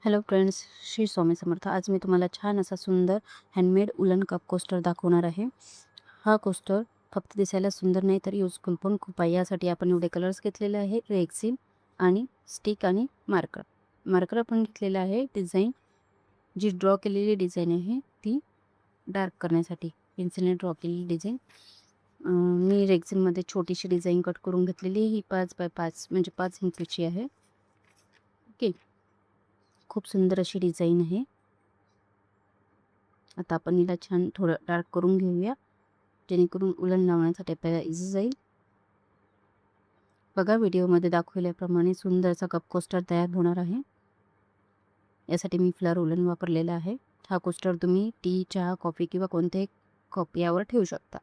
Hello friends, Shri Swami Samarth. आज मी तुम्हाला छान असा सुंदर हँडमेड उलन कप कोस्टर दाखवणार आहे. हा कोस्टर फक्त दिसायला सुंदर नाही तर युजफुल पण खूप आहे. यासाठी आपण एवढे कलर्स घेतलेले आहे, रेक्सिन आणि स्टिक आणि मार्कर. मार्कर आपण घेतलेला आहे डिझाईन, जी ड्रॉ केलेली डिझाईन आहे ती डार्क करण्यासाठी पेन्सिलने ड्रॉ केलेली डिझाईन. मी रेक्सिनमध्ये छोटीशी डिझाईन कट करून घेतलेली. ही 5x5 म्हणजे 5 इंचची आहे. ओके, खूप सुंदर अशी डिझाईन आहे. आता आपण हिला छान थोडं डार्क करून घेऊया, जेणेकरून उलन लावण्यासाठी आपल्याला इझी जाईल. बघा, व्हिडिओमध्ये दाखवल्याप्रमाणे सुंदरसा कप कोस्टर तयार होणार आहे. यासाठी मी फ्लर उलन वापरलेला आहे. हा कोस्टर तुम्ही टी, चहा, कॉफी किंवा कोणत्याही कप यावर ठेवू शकता.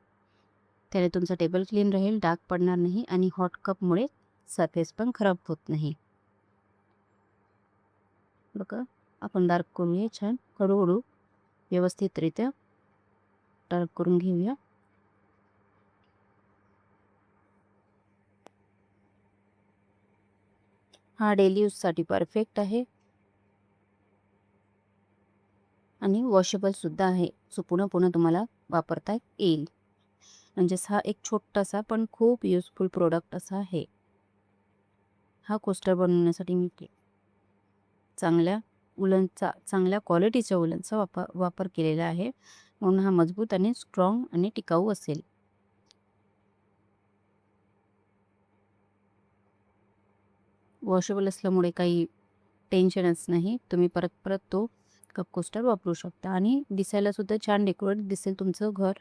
त्याने तुमचा टेबल क्लीन राहील, डाग पडणार नाही आणि हॉट कपमुळे सरफेस पण खराब होत नाही. बघा, आपण डार्क करूया छान, हळूहळू व्यवस्थितरित्या डार्क करून घेऊया. हा डेली यूजसाठी परफेक्ट आहे आणि वॉशेबल सुद्धा आहे. सो पुन्हा पुन्हा तुम्हाला वापरता येईल. म्हणजेच हा एक छोटासा पण खूप युजफुल प्रोडक्ट असा आहे. हा कोस्टर बनवण्यासाठी मी चांगल्या क्वालिटीच्या उलनचा वापर केलेला आहे, म्हणून हा मजबूत आणि स्ट्रॉंग आणि टिकाऊ असेल. वॉशेबल असल्यामुळे काही टेन्शनच नाही. तुम्ही परत परत तो कप कोस्टर वापरू शकता आणि दिसायला सुद्धा छान डेकोरेट दिसेल तुमचं घर.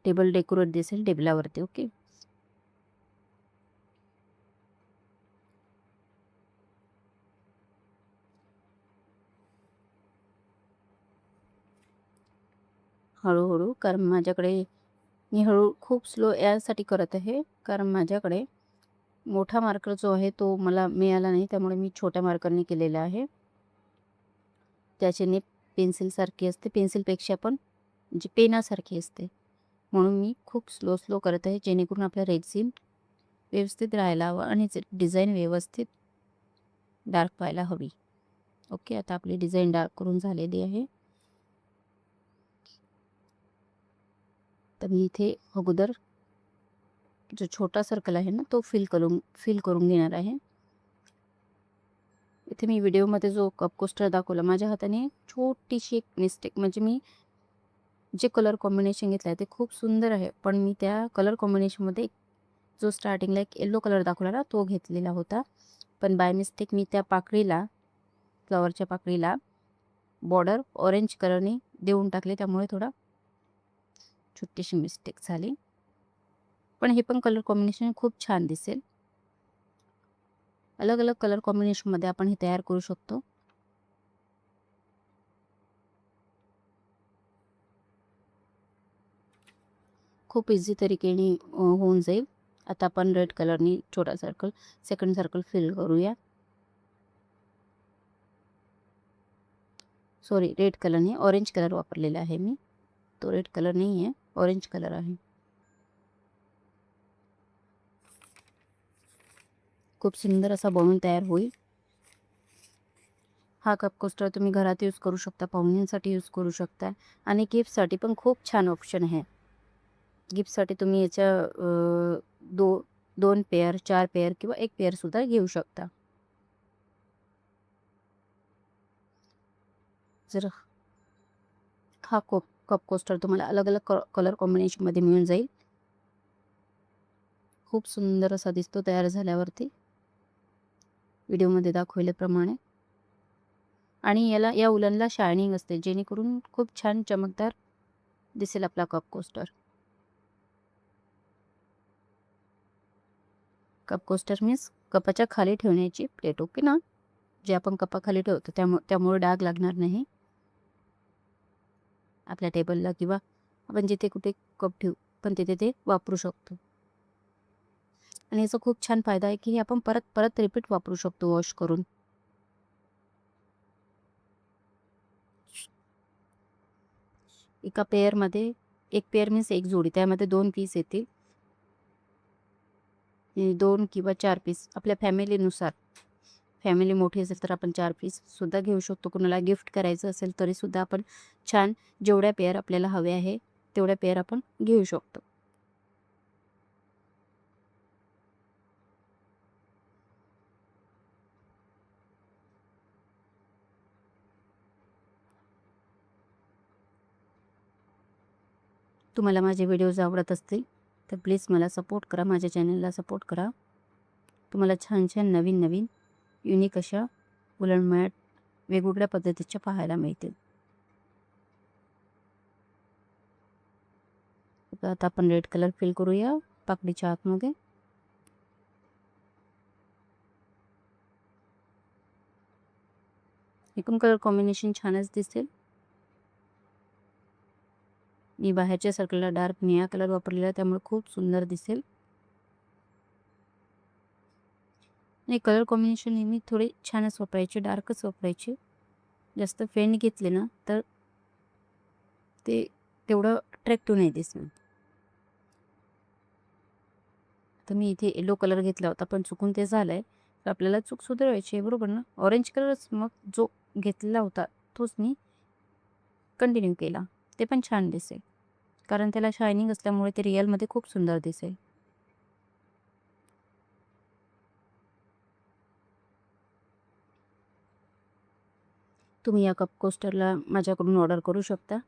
टेबल डेकोरेट दिसेल टेबलावरती. ओके, हळूहळू, कारण मी खूप स्लो यासाठी करत आहे, कारण माझ्याकडे मोठा मार्कर जो आहे तो मला मिळाला नाही, त्यामुळे मी छोट्या मार्करने केलेला आहे. त्याच्याने पेन्सिलसारखी असते, पेन्सिलपेक्षा पण जी पेनासारखी असते, म्हणून मी खूप स्लो करत आहे, जेणेकरून आपल्या रेक्सिन व्यवस्थित राहायला हवं आणि डिझाईन व्यवस्थित डार्क व्हायला हवी. ओके, आता आपली डिझाईन डार्क करून झालेली आहे. तर मी इथे अगोदर जो छोटा सर्कल आहे ना तो फिल करून घेणार आहे. इथे मी व्हिडिओमध्ये जो कप कोस्टर दाखवला, माझ्या हाताने छोटीशी एक मिस्टेक, म्हणजे मी जे कलर कॉम्बिनेशन घेतलं आहे ते खूप सुंदर आहे, पण मी त्या कलर कॉम्बिनेशनमध्ये जो स्टार्टिंगला एक येलो कलर दाखवला ना तो घेतलेला होता, पण बाय मिस्टेक मी त्या पाकळीला, फ्लॉवरच्या पाकळीला बॉर्डर ऑरेंज कलरने देऊन टाकले, त्यामुळे थोडा छोटीशी मिस्टेक झाली. पण हे पण कलर कॉम्बिनेशन खूप छान दिसेल. अलग अलग कलर कॉम्बिनेशनमध्ये आपण हे तयार करू शकतो. खूप इझी तरीकेने होऊन जाईल. आता आपण रेड कलरनी छोटा सर्कल, सेकंड सर्कल फिल करूया. सॉरी, रेड कलरने ऑरेंज कलर वापरलेला आहे मी. तो रेड कलर नाही आहे, ऑरेंज कलर आहे. खूप सुंदर असा बनून तयार होईल. हा कप कोस्टर तुम्ही घरात यूज करू शकता, पाहुण्यांसाठी यूज करू शकता आणि गिफ्टसाठी पण खूप छान ऑप्शन आहे. गिफ्टसाठी तुम्ही याच्या 2 पेअर, 4 पेअर किंवा 1 पेअर सुद्धा घेऊ शकता. जर हा कप कोस्टर तुम्हाला अलग अलग कलर कॉम्बिनेशनमध्ये मिळून जाईल. खूप सुंदर असा दिसतो तयार झाल्यावरती, व्हिडिओमध्ये दाखवल्याप्रमाणे. आणि या उलनला शायनिंग असते, जेणेकरून खूप छान चमकदार दिसेल आपला cup coaster. Cup coaster means कपाच्या खाली ठेवण्याची प्लेट. ओके ना, जे आपण कपाखाली ठेवतो त्यामुळे डाग लागणार नाही आपल्या टेबलला, किंवा आपण जिथे कुठे कप ठेवू पण तिथे ते वापरू शकतो. आणि याचा खूप छान फायदा आहे की आपण परत परत रिपीट वापरू शकतो वॉश करून. एका पेअरमध्ये, एक पेअर मीन्स एक जोडी, त्यामध्ये 2 पीस येतील. 2 किंवा 4 पीस आपल्या फॅमिलीनुसार फॅमिली मोठी असेल तर आपण 4 पीससुद्धा घेऊ शकतो. कुणाला गिफ्ट करायचं असेल तरीसुद्धा आपण छान जेवढ्या पेअर आपल्याला हवे आहे तेवढ्या पेअर आपण घेऊ शकतो. तुम्हाला माझे व्हिडिओज आवडत असतील तर प्लीज मला सपोर्ट करा, माझ्या चॅनलला सपोर्ट करा. तुम्हाला छान छान नवीन नवीन युनिक अशा उलन मॅट वेगवेगळ्या पद्धतीच्या पाहायला मिळतील. आता आपण रेड कलर फिल करूया पाकळीच्या आतमध्ये. एकूण कलर कॉम्बिनेशन छानच दिसेल. मी बाहेरच्या सर्कलला डार्क निळा कलर वापरलेला त्यामुळे खूप सुंदर दिसेल. आणि कलर कॉम्बिनेशन नेहमी थोडे छानच वापरायचे, डार्कच वापरायचे. जास्त फेंट घेतले ना तर ते तेवढं अट्रॅक्टिव्ह नाही दिसणार. तर मी इथे येलो कलर घेतला होता पण चुकून ते झालंय, तर आपल्याला चूक सुधारायची आहे, बरोबर ना? ऑरेंज कलरच मग जो घेतलेला होता तोच मी कंटिन्यू केला. ते पण छान दिसेल कारण त्याला शायनिंग असल्यामुळे ते रिअलमध्ये खूप सुंदर दिसेल. तुम्ही या कप कोस्टरला माझ्याकडून ऑर्डर करू शकता.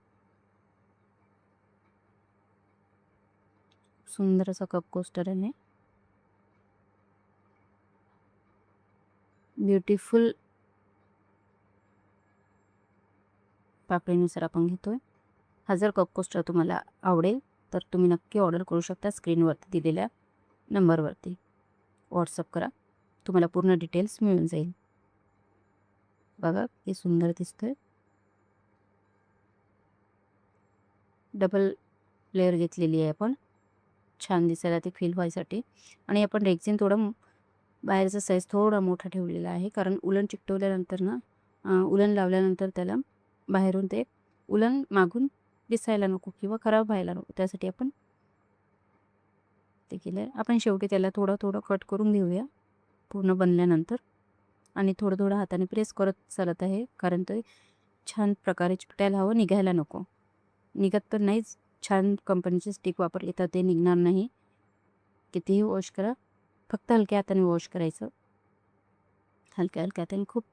सुंदर असा कप कोस्टर आहे. ब्युटिफुल पाकळीनुसार आपण घेतोय. हा जर कप कोस्टर तुम्हाला आवडेल तर तुम्ही नक्की ऑर्डर करू शकता. स्क्रीनवरती दिलेल्या नंबरवरती व्हॉट्सअप करा, तुम्हाला पूर्ण डिटेल्स मिळून जाईल. बघा हे सुंदर दिसतंय. डबल लेअर घेतलेली आहे आपण, छान दिसायला ते फील व्हायसाठी. आणि आपण रेक्झिन थोडं बाहेरचा साईज थोडा मोठा ठेवलेला आहे कारण उलन चिकटवल्यानंतर ना उलन लावल्यानंतर त्याला बाहेरून ते उलन मागून दिसायला नको किंवा खराब व्हायला नको, त्यासाठी आपण ते केलं आहे. आपण शेवटी त्याला थोडं थोडं कट करून घेऊया पूर्ण बनल्यानंतर. आणि थोडं थोडं हाताने प्रेस करत चालत आहे कारण ते छान प्रकारे चिकटायला हवं, निघायला नको. निघत तर नाहीच, छान कंपनीचे स्टिक वापरले तर ते निघणार नाही. कितीही वॉश करा, फक्त हलक्या हाताने वॉश करायचं. हलक्या हलक्या हाताने, खूप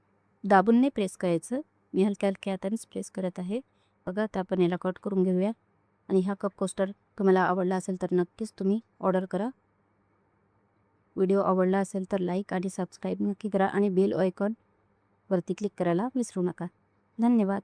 दाबून नाही प्रेस करायचं. मी हलक्या हलक्या हातानेच प्रेस करत आहे. बघा आता आपण याला कट करून घेऊया. आणि हा कप कोस्टर तुम्हाला आवडला असेल तर नक्कीच तुम्ही ऑर्डर करा. व्हिडिओ आवडला असेल तर लाईक आणि सबस्क्राईब नक्की करा आणि बेल आयकॉन वरती क्लिक करायला विसरू नका. धन्यवाद.